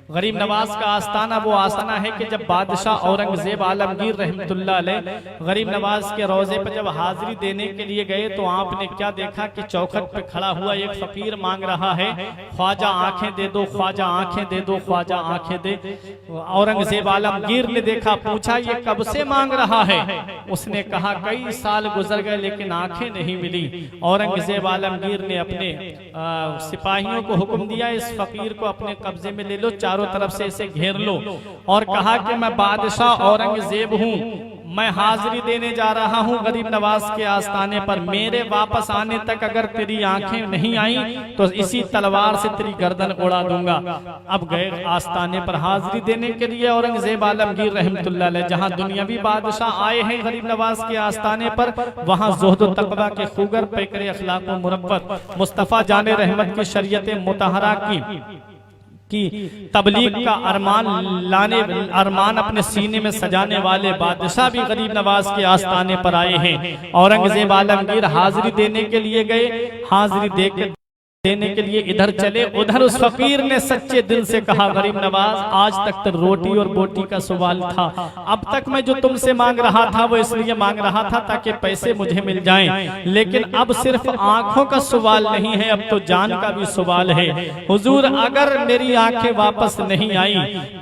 गरीब नवाज का आस्थाना वो आस्थाना है कि जब बादशाह औरंगजेब आलमगीर रहमतुल्लाह अलैह गरीब नवाज के रोजे पर जब हाजिरी देने के लिए गए तो आपने क्या देखा कि चौखट पे खड़ा हुआ एक फकीर मांग रहा है, ख्वाजा आंखें दे दो, ख्वाजा आंखें दे दो, ख्वाजा आंखें दे। औरंगजेब आलमगीर ने देखा, पूछा ये कब से मांग रहा है? उसने कहा कई साल गुजर गए लेकिन आंखें नहीं मिली। औरंगजेब आलमगीर ने अपने सिपाहियों को हुक्म दिया, इस फकीर को अपने कब्जे में ले लो, चारों तरफ से इसे घेर लो, और कहा कि मैं बादशाह औरंगजेब हूँ, मैं हाजिरी देने जा रहा हूँ गरीब नवाज के आस्थाने पर। मेरे वापस आने तक अगर तेरी आंखें नहीं आई तो इसी तलवार से तेरी गर्दन उड़ा दूंगा। अब गए आस्थाने पर हाजिरी देने के लिए औरंगजेब आलमगीर रहमतुल्लाह अलैह। जहाँ दुनियावी बादशाह आए हैं गरीब नवाज के आस्थाने पर, वहाँ ज़ुहद व तक़वा के खूगर पैकर अखलाक व मुरब्बत मुस्तफ़ा जाने रहमत की शरीयत मुतहरा की तबलीग का अरमान अपने सीने में सजाने वाले बादशाह भी गरीब नवाज के आस्थाने पर आए हैं। औरंगजेब आलमगीर हाजिरी देने के लिए गए, हाजिरी देने के लिए इधर चले, उधर उस फकीर ने सच्चे दिल से कहा, गरीब नवाज आज तक तो रोटी और बोटी का सवाल था, अब तक मैं जो तुमसे मांग रहा था वो इसलिए मांग रहा था ताकि पैसे मुझे मिल जाएं, लेकिन अब सिर्फ आंखों का सवाल नहीं है, अब तो जान का भी सवाल है। हुजूर अगर मेरी आंखें वापस नहीं आई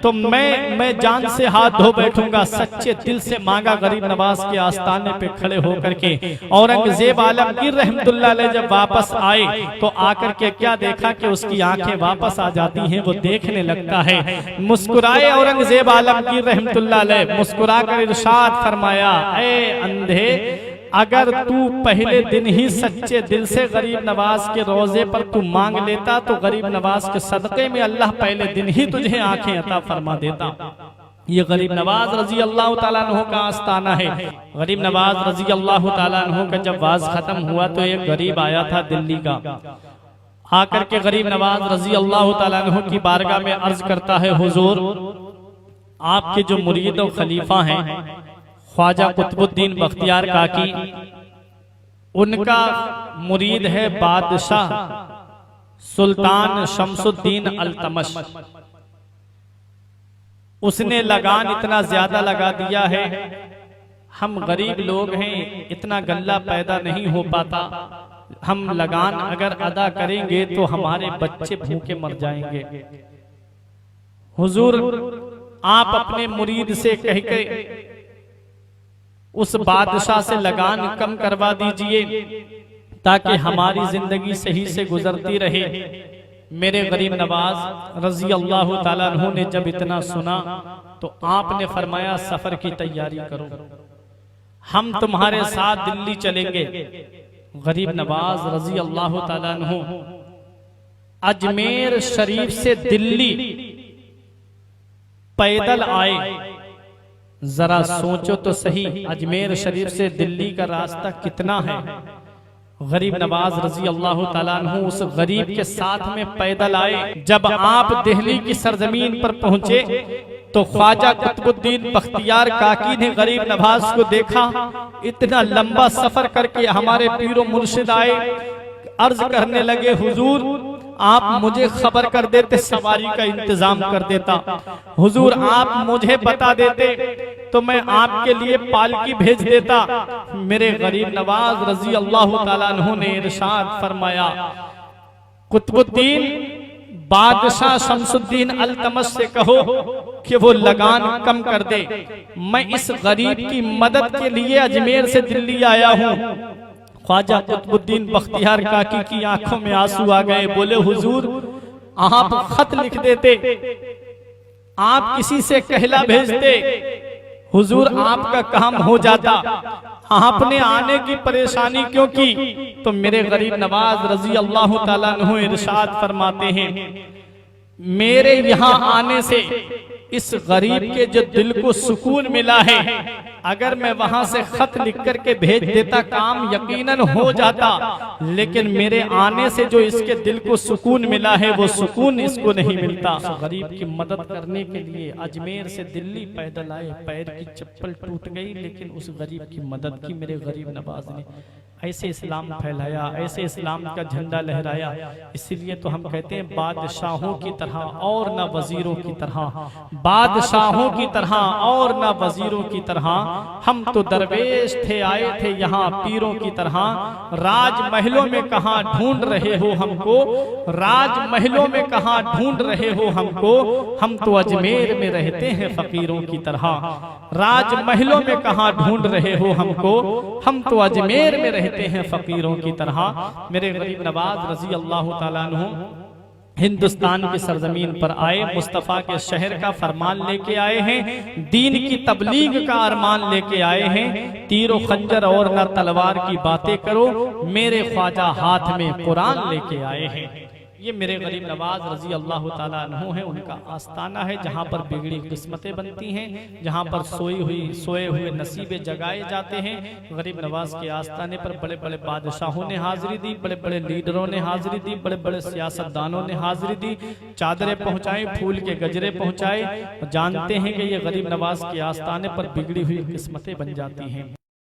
तो मैं जान से हाथ धो बैठूंगा। सच्चे दिल से मांगा गरीब नवाज के आस्थाने पे खड़े होकर के। औरंगजेब आलमगीर रहमतुल्लाह अलैह जब वापस आए तो आकर के क्या देखा कि उसकी आंखें वापस आ जाती हैं, वो देखने लगता है। मुस्कुराए औरंगजेब आलमगीर रहमतुल्लाह अलैह, मुस्कुरा कर इरशाद फरमाया, ऐ अंधे अगर तू पहले दिन ही सच्चे दिल से गरीब नवाज के रोजे पर तू मांग लेता तो गरीब नवाज के सदक़े में अल्लाह पहले दिन ही तुझे आंखें अता फरमा देता। ये गरीब नवाज रजी अल्लाह ताला अन्हु का आस्थाना है। गरीब नवाज रजी अल्लाह ताला अन्हु का जब वाज खत्म हुआ तो एक गरीब आया था दिल्ली का, आकर के गरीब नवाज रजी अल्लाह ताला अन्हु की बारगाह में अर्ज करता है, हुजूर आपके जो मुरीद और खलीफा हैं ख्वाजा कुतुबुद्दीन बख्तियार काकी, उनका मुरीद है बादशाह सुल्तान शमसुद्दीन अल्तमश। उसने लगान इतना ज्यादा लगा दिया है, हम गरीब लोग हैं, इतना गल्ला पैदा नहीं हो पाता, हम लगान अगर अदा करेंगे तो हमारे बच्चे भूखे मर जाएंगे। हुजूर आप अपने मुरीद से कह के उस बादशाह से लगान कम करवा दीजिए ताकि हमारी जिंदगी सही से गुजरती रहे। मेरे गरीब नवाज रजी अल्लाह ताला अन्हु ने जब इतना सुना तो आपने फरमाया सफर की तैयारी करो, हम तुम्हारे साथ दिल्ली चलेंगे। गरीब नवाज रजी अल्लाह ताला अन्हु अजमेर शरीफ से दिल्ली पैदल आए। जरा सोचो तो सही, अजमेर शरीफ से दिल्ली का रास्ता कितना है। गरीब नवाज रजी अल्लाह ताला अन्हु उस गरीब के साथ में पैदल आए। जब आप दिल्ली की सरजमीन पर पहुंचे तो ख्वाजा कुतुबुद्दीन बख्तियार काकी ने गरीब नवाज को देखा, इतना लंबा सफर करके हमारे पीरो मुर्शिद आए, अर्ज करने लगे, हुजूर आप मुझे खबर कर देते, सवारी का इंतजाम कर देता। हुजूर आप मुझे बता देते तो मैं आपके लिए पालकी भेज देता। मेरे गरीब नवाज रजी अल्लाह ताला अन्हु ने इरशाद फरमाया, कुतुबुद्दीन बादशाह शमसुद्दीन अल्तमश से कहो कि वो लगान कम कर दे, मैं इस गरीब की मदद के लिए अजमेर से दिल्ली आया हूँ। ख्वाजा कुतुबुद्दीन बख्तियार काकी की आंखों में आंसू आ गए, बोले हुजूर आप खत लिख देते, आप किसी से कहला भेजते, हुजूर आपका काम हो जाता, आपने आने की परेशानी क्यों की? तो मेरे गरीब नवाज रजी अल्लाह ताला अन्हु इरशाद फरमाते हैं, मेरे यहाँ आने से इस गरीब के जो दिल को सुकून मिला है, अगर मैं वहां से खत लिख करके भेज देता काम यकीनन हो जाता, लेकिन मेरे आने से जो इसके दिल को सुकून मिला है वो सुकून इसको नहीं मिलता। गरीब की मदद करने के लिए अजमेर से दिल्ली पैदल आए, पैर की चप्पल टूट गई लेकिन उस गरीब की मदद की मेरे गरीब नवाज ने। ऐसे इस्लाम फैलाया, ऐसे इस्लाम का झंडा लहराया। इसीलिए तो हम कहते हैं बादशाहों की तरह और न वजीरों की तरह, बादशाहों की तरह और न वजीरों की तरह, हम तो दरवेश थे आए थे यहाँ पीरों की तरह। राजमहलों में कहाँ ढूंढ रहे हो हमको, राजमहलों में कहाँ ढूंढ रहे हो हमको, हम तो अजमेर में रहते हैं फकीरों की तरह। राजमहलों में कहाँ ढूंढ रहे हो हमको, हम तो अजमेर में रहते हैं फकीरों की तरह। मेरे गरीब नवाज रजी अल्लाह ताला अन्हु हिंदुस्तान की सरजमीन पर आए, मुस्तफ़ा के शहर का फरमान लेके आए हैं, दीन की तबलीग का अरमान लेके आए हैं। तीरो खंजर और न तलवार की बातें करो, मेरे ख्वाजा हाथ में कुरान लेके आए हैं। ये मेरे गरीब नवाज रजी अल्लाह ताला अन्हु है, उनका आस्थाना है जहाँ पर बिगड़ी किस्मतें बनती हैं, जहाँ पर सोए हुए नसीबे जगाए जाते हैं। गरीब नवाज के आस्थाने पर बड़े बड़े बादशाहों ने हाजिरी दी, बड़े बड़े लीडरों ने हाजिरी दी, बड़े बड़े सियासतदानों ने हाजिरी दी, चादरें पहुँचाई, फूल के गजरे पहुँचाए। जानते हैं कि ये गरीब नवाज के आस्थाने पर बिगड़ी हुई किस्मतें बन जाती हैं।